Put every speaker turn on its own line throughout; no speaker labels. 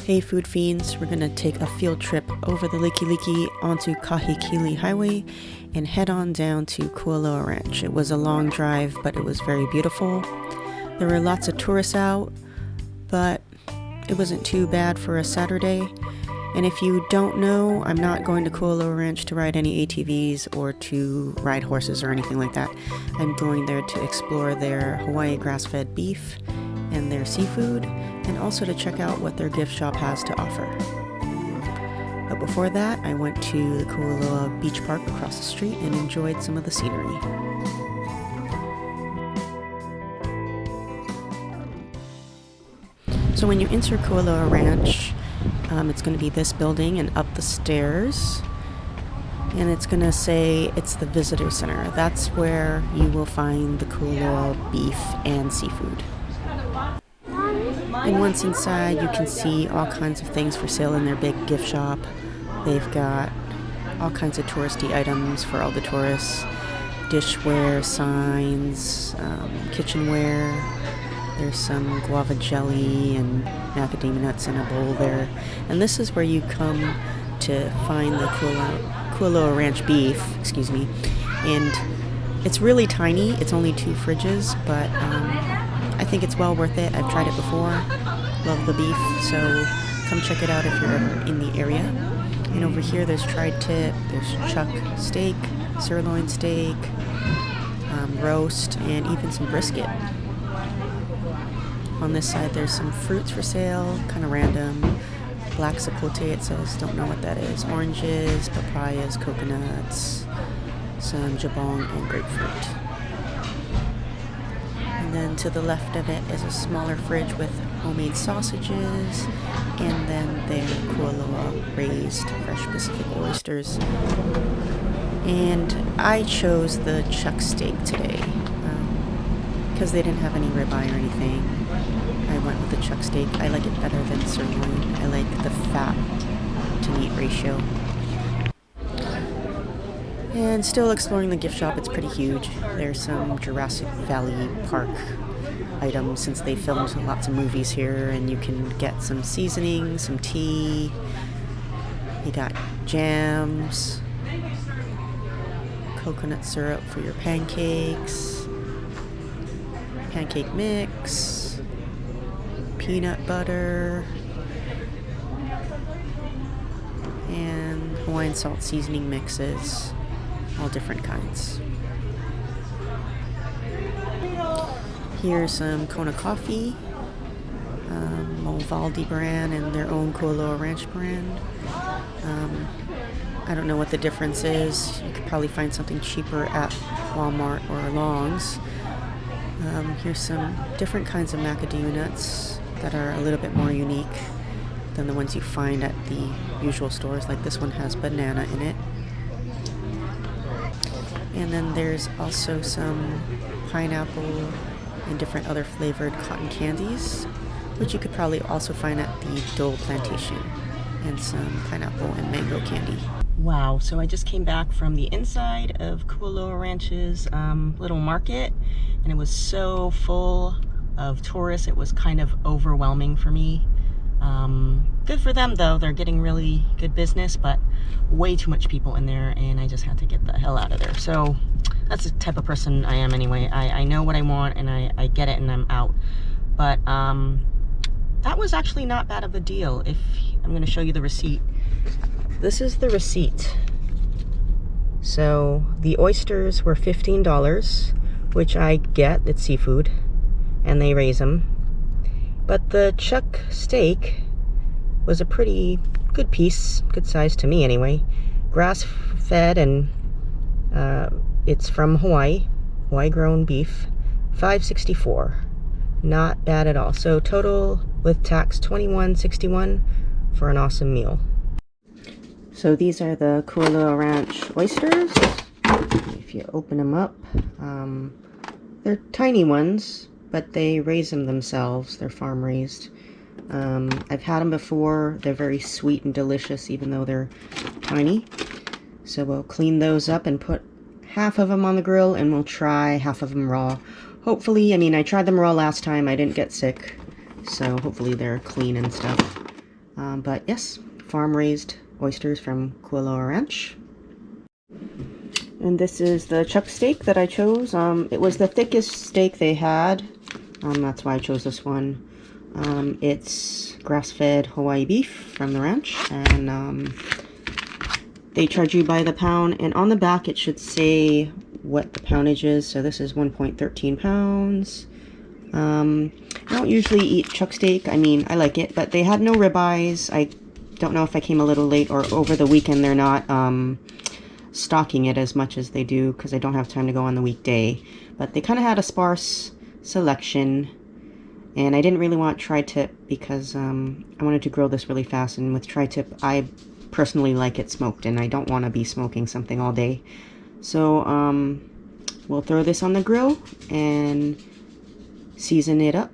Hey food fiends, we're gonna take a field trip over the Likelike onto Kahikili Highway and head on down to Kualoa Ranch. It was a long drive, but it was very beautiful. There were lots of tourists out, but it wasn't too bad for a Saturday. And if you don't know, I'm not going to Kualoa Ranch to ride any ATVs or to ride horses or anything like that. I'm going there to explore their Hawaii grass-fed beef and their seafood, and also to check out what their gift shop has to offer. But before that, I went to the Kualoa Beach Park across the street and enjoyed some of the scenery. So when you enter Kualoa Ranch, it's going to be this building and up the stairs, and it's going to say it's the visitor center. That's where you will find the Kualoa beef and seafood. And once inside, you can see all kinds of things for sale in their big gift shop. They've got all kinds of touristy items for all the tourists. Dishware, signs, kitchenware. There's some guava jelly and macadamia nuts in a bowl there. And this is where you come to find the Kualoa Ranch beef, And it's really tiny. It's only 2 fridges, but I think it's well worth it. I've tried it before. Love the beef, so come check it out if you're ever in the area. And over here there's tri-tip, there's chuck steak, sirloin steak, roast, and even some brisket. On this side there's some fruits for sale, kind of random. Black sapote, it says, don't know what that is. Oranges, papayas, coconuts, some jabong, and grapefruit. And then to the left of it is a smaller fridge with homemade sausages, and then their Kualoa raised fresh Pacific oysters. And I chose the chuck steak today because they didn't have any ribeye or anything. I went with the chuck steak. I like it better than sirloin. I like the fat to meat ratio. And still exploring the gift shop. It's pretty huge. There's some Jurassic Valley Park items since they filmed lots of movies here, and you can get some seasoning, some tea. You got jams, coconut syrup for your pancakes, pancake mix, peanut butter, and Hawaiian salt seasoning mixes. All different kinds. Here's some Kona coffee, Movaldi brand and their own Kualoa Ranch brand. I don't know what the difference is. You could probably find something cheaper at Walmart or Long's. Here's some different kinds of macadamia nuts that are a little bit more unique than the ones you find at the usual stores. Like this one has banana in it. And then there's also some pineapple and different other flavored cotton candies, which you could probably also find at the Dole Plantation, and some pineapple and mango candy. Wow, so I just came back from the inside of Kualoa Ranch's little market, and it was so full of tourists, it was kind of overwhelming for me. Good for them though, they're getting really good business, but way too much people in there, and I just had to get the hell out of there. So that's the type of person I am anyway. I know what I want, and I get it, and I'm out. But that was actually not bad of a deal. If I'm going to show you the receipt. This is the receipt. So the oysters were $15, which I get, it's seafood, and they raise them. But the chuck steak was a pretty good piece, good size to me anyway. Grass fed, and it's from Hawaii grown beef, $5.64. Not bad at all. So total with tax $21.61 for an awesome meal. So these are the Kualoa Ranch oysters. If you open them up, they're tiny ones, but they raise them themselves. They're farm raised. I've had them before. They're very sweet and delicious, even though they're tiny. So we'll clean those up and put half of them on the grill, and we'll try half of them raw. Hopefully, I mean, I tried them raw last time. I didn't get sick, so hopefully they're clean and stuff. But yes, farm-raised oysters from Kualoa Ranch. And this is the chuck steak that I chose. It was the thickest steak they had. That's why I chose this one. It's grass-fed Hawaii beef from the ranch, and they charge you by the pound, and on the back it should say what the poundage is. So this is 1.13 pounds. I don't usually eat chuck steak. I mean, I like it, but they had no ribeyes. I don't know if I came a little late or over the weekend they're not stocking it as much as they do because I don't have time to go on the weekday. But they kind of had a sparse selection, and I didn't really want tri-tip because I wanted to grill this really fast, and with tri-tip I personally like it smoked, and I don't want to be smoking something all day. So we'll throw this on the grill and season it up.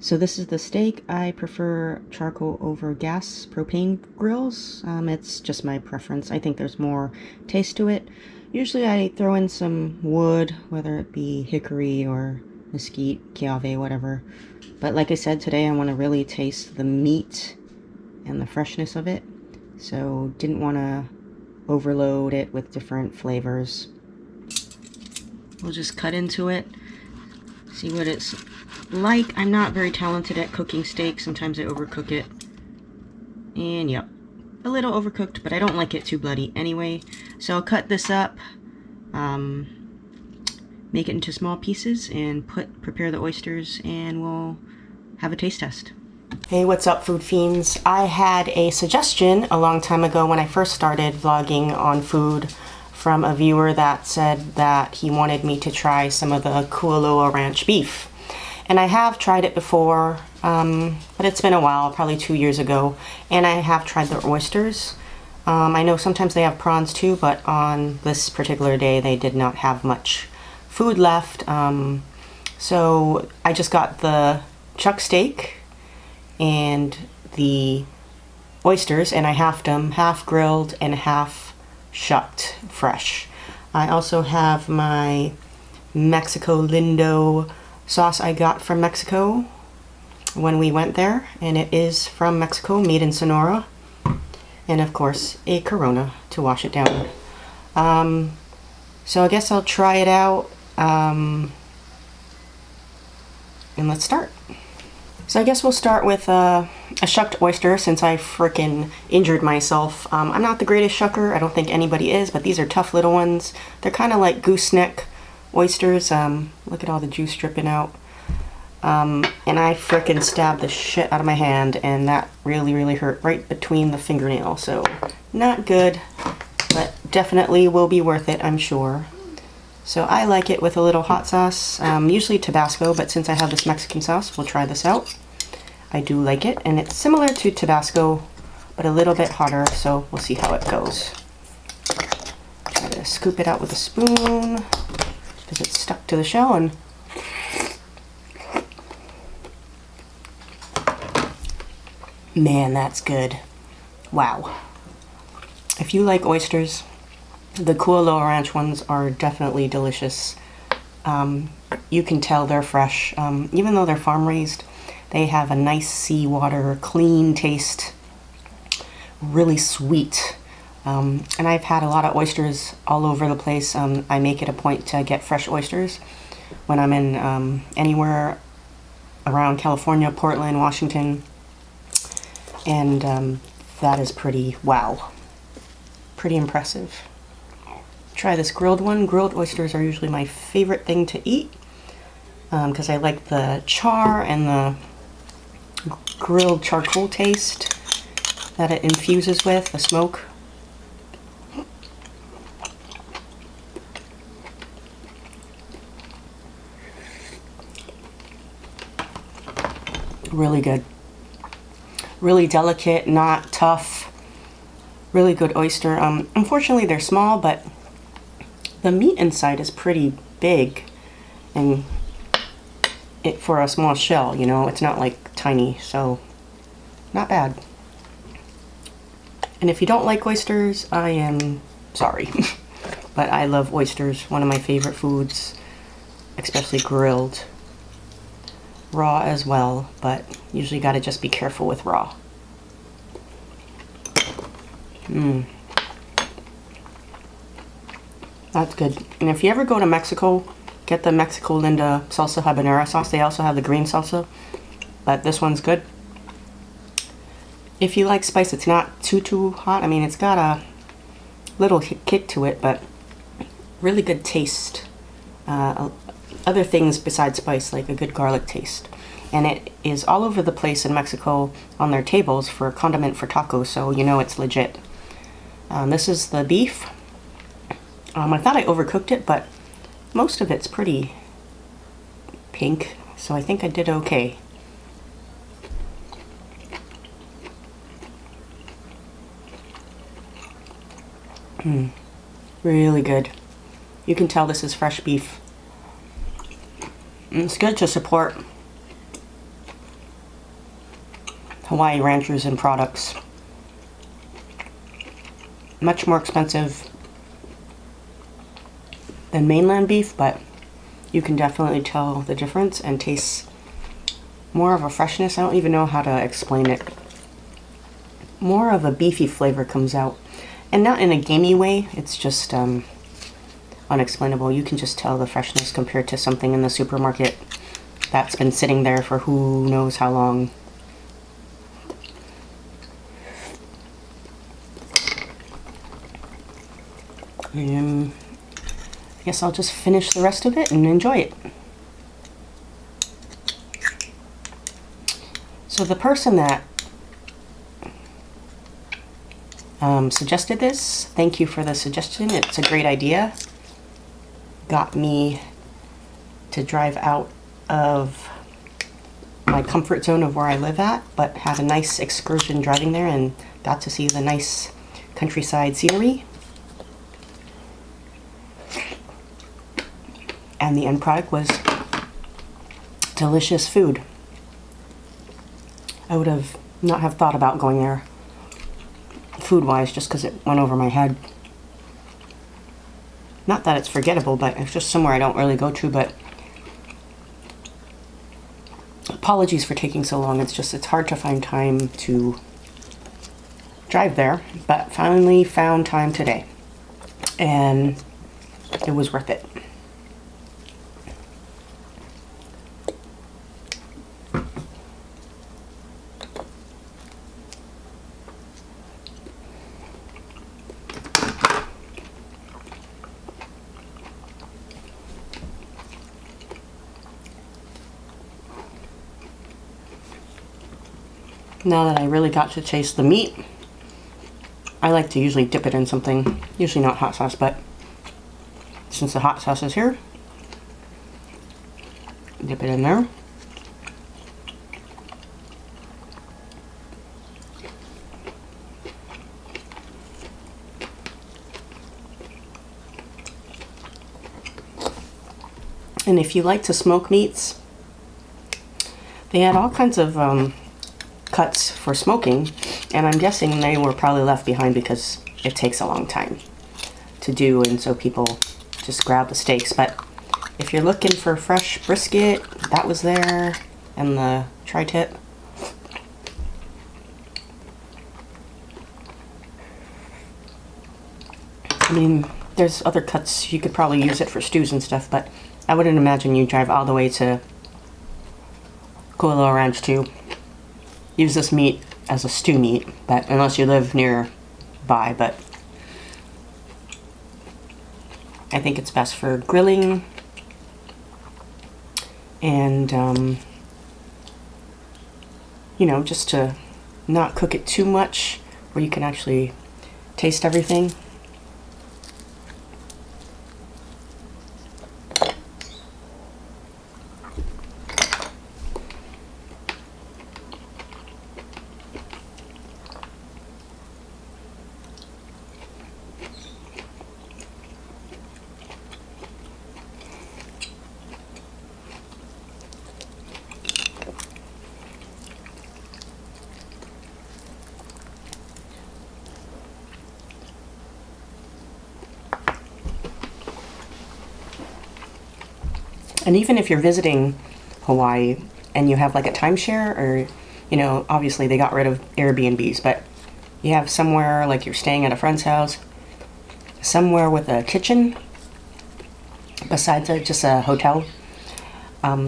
So this is the steak. I prefer charcoal over gas propane grills. It's just my preference. I think there's more taste to it. Usually I throw in some wood, whether it be hickory or mesquite, kiave, whatever. But like I said, today I want to really taste the meat and the freshness of it. So didn't want to overload it with different flavors. We'll just cut into it, see what it's like. I'm not very talented at cooking steak. Sometimes I overcook it. And yep, a little overcooked, but I don't like it too bloody anyway. So I'll cut this up, make it into small pieces, and prepare the oysters, and we'll have a taste test. Hey, what's up, food fiends? I had a suggestion a long time ago when I first started vlogging on food from a viewer that said that he wanted me to try some of the Kualoa Ranch beef. And I have tried it before, but it's been a while, probably 2 years ago. And I have tried the oysters. I know sometimes they have prawns too, but on this particular day they did not have much food left. So I just got the chuck steak and the oysters, and I halved them, half grilled and half shucked fresh. I also have my Mexico Lindo sauce I got from Mexico when we went there, and it is from Mexico, made in Sonora, and of course a Corona to wash it down. So I guess I'll try it out, and let's start. So I guess we'll start with a shucked oyster, since I frickin' injured myself. I'm not the greatest shucker, I don't think anybody is, but these are tough little ones. They're kind of like gooseneck oysters. Look at all the juice dripping out. And I frickin' stabbed the shit out of my hand, and that really hurt right between the fingernail. So not good, but definitely will be worth it, I'm sure. So I like it with a little hot sauce, usually Tabasco, but since I have this Mexican sauce, we'll try this out. I do like it, and it's similar to Tabasco, but a little bit hotter, so we'll see how it goes. Try to scoop it out with a spoon because it's stuck to the shell, and man, that's good. Wow. If you like oysters, the Kualoa Ranch ones are definitely delicious. You can tell they're fresh. Even though they're farm raised, they have a nice seawater, clean taste, really sweet. And I've had a lot of oysters all over the place. I make it a point to get fresh oysters when I'm in anywhere around California, Portland, Washington. And that is pretty, wow, pretty impressive. Try this grilled one. Grilled oysters are usually my favorite thing to eat because I like the char and the grilled charcoal taste that it infuses with, the smoke. Really good. Really delicate, not tough. Really good oyster. Unfortunately, they're small, but the meat inside is pretty big, and for a small shell, you know, it's not like tiny, so not bad. And if you don't like oysters, I am sorry, but I love oysters. One of my favorite foods, especially grilled. Raw as well, but usually got to just be careful with raw. That's good. And if you ever go to Mexico, get the Mexico Linda salsa habanero sauce. They also have the green salsa, but this one's good. If you like spice, it's not too hot. I mean, it's got a little kick to it, but really good taste. Other things besides spice, like a good garlic taste. And it is all over the place in Mexico on their tables for a condiment for tacos, so you know it's legit. This is the beef. I thought I overcooked it, but most of it's pretty pink, so I think I did okay. Really good. You can tell this is fresh beef. It's good to support Hawaii ranchers and products. Much more expensive than mainland beef, but you can definitely tell the difference and taste more of a freshness. I don't even know how to explain it. More of a beefy flavor comes out, and not in a gamey way. It's just unexplainable. You can just tell the freshness compared to something in the supermarket that's been sitting there for who knows how long. I guess I'll just finish the rest of it and enjoy it. So the person that suggested this, thank you for the suggestion. It's a great idea. Got me to drive out of my comfort zone of where I live at, but had a nice excursion driving there and got to see the nice countryside scenery. And the end product was delicious food. I would have not have thought about going there food-wise just because it went over my head. Not that it's forgettable, but it's just somewhere I don't really go to, but apologies for taking so long. It's hard to find time to drive there, but finally found time today, and it was worth it. Now that I really got to taste the meat, I like to usually dip it in something, usually not hot sauce, but since the hot sauce is here, dip it in there. And if you like to smoke meats, they had all kinds of cuts for smoking, and I'm guessing they were probably left behind because it takes a long time to do, and so people just grab the steaks. But if you're looking for fresh brisket, that was there, and the tri-tip. I mean, there's other cuts, you could probably use it for stews and stuff, but I wouldn't imagine you drive all the way to Kualoa Ranch to use this meat as a stew meat, but unless you live nearby. But I think it's best for grilling and you know, just to not cook it too much where you can actually taste everything. And even if you're visiting Hawaii and you have like a timeshare, or, you know, obviously they got rid of Airbnbs, but you have somewhere like you're staying at a friend's house, somewhere with a kitchen besides just a hotel,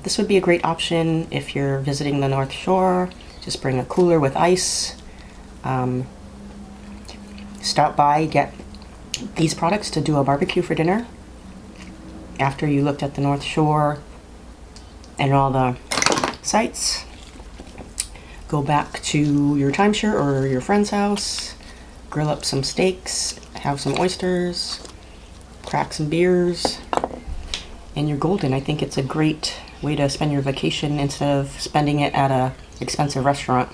this would be a great option if you're visiting the North Shore. Just bring a cooler with ice. Stop by, get these products to do a barbecue for dinner. After you looked at the North Shore and all the sites, go back to your timeshare or your friend's house, grill up some steaks, have some oysters, crack some beers, and you're golden. I think it's a great way to spend your vacation instead of spending it at a expensive restaurant.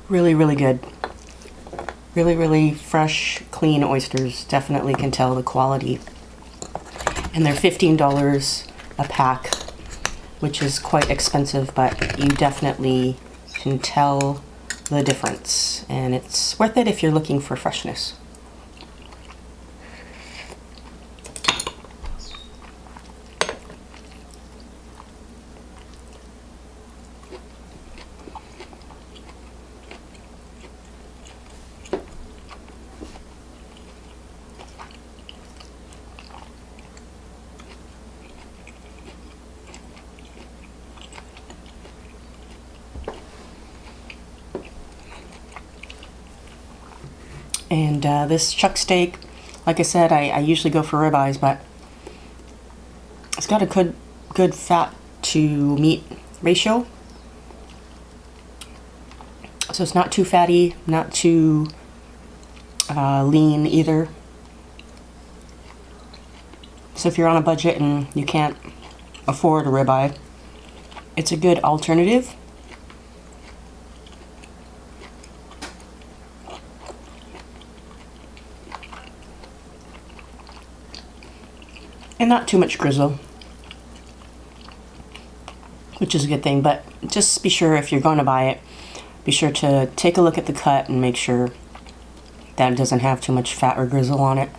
Really, really good. Really, really fresh, clean oysters. Definitely can tell the quality. And they're $15 a pack, which is quite expensive, but you definitely can tell the difference. And it's worth it if you're looking for freshness. And this chuck steak, like I said, I usually go for ribeyes, but it's got a good fat to meat ratio. So it's not too fatty, not too lean either. So if you're on a budget and you can't afford a ribeye, it's a good alternative. And not too much grizzle, which is a good thing, but just be sure if you're going to buy it, be sure to take a look at the cut and make sure that it doesn't have too much fat or grizzle on it.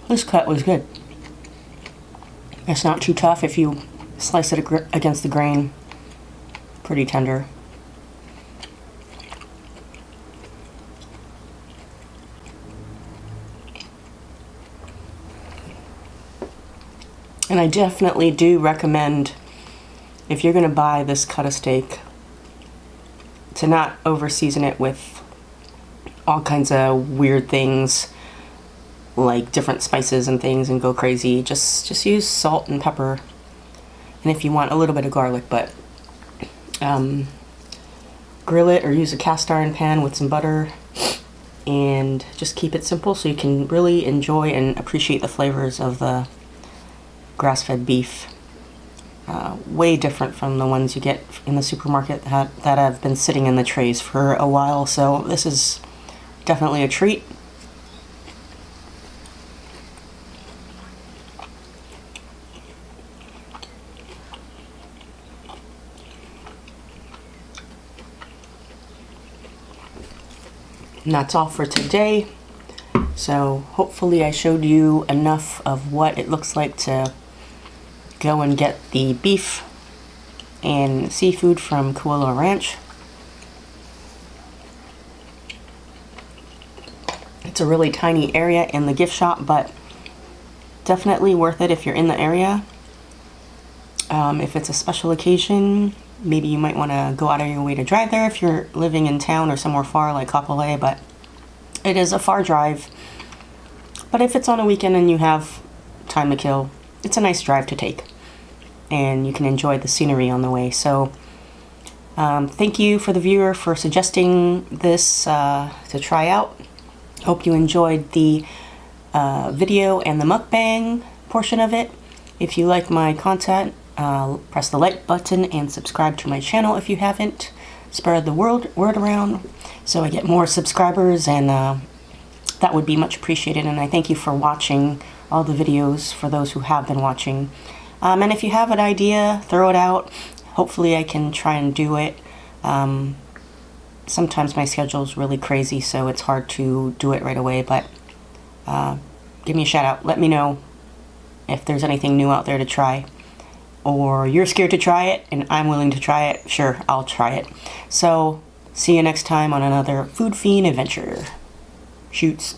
This cut was good. It's not too tough if you slice it against the grain. Pretty tender. And I definitely do recommend, if you're going to buy this cut of steak, to not over season it with all kinds of weird things like different spices and things and go crazy. Just use salt and pepper, and if you want a little bit of garlic, but grill it or use a cast iron pan with some butter, and just keep it simple so you can really enjoy and appreciate the flavors of the grass-fed beef. Way different from the ones you get in the supermarket that have been sitting in the trays for a while, so this is definitely a treat. And that's all for today. So hopefully I showed you enough of what it looks like to go and get the beef and seafood from Kualoa Ranch. It's a really tiny area in the gift shop, but definitely worth it if you're in the area. If it's a special occasion, maybe you might want to go out of your way to drive there if you're living in town or somewhere far like Kapolei, but it is a far drive. But if it's on a weekend and you have time to kill, it's a nice drive to take, and you can enjoy the scenery on the way. So thank you for the viewer for suggesting this to try out. Hope you enjoyed the video and the mukbang portion of it. If you like my content, press the like button and subscribe to my channel if you haven't. Spread the word around so I get more subscribers, and that would be much appreciated. And I thank you for watching all the videos, for those who have been watching. And if you have an idea, throw it out. Hopefully I can try and do it. Sometimes my schedule is really crazy, so it's hard to do it right away, but give me a shout out. Let me know if there's anything new out there to try, or you're scared to try it and I'm willing to try it. Sure, I'll try it. So see you next time on another Food Fiend adventure. Shoots.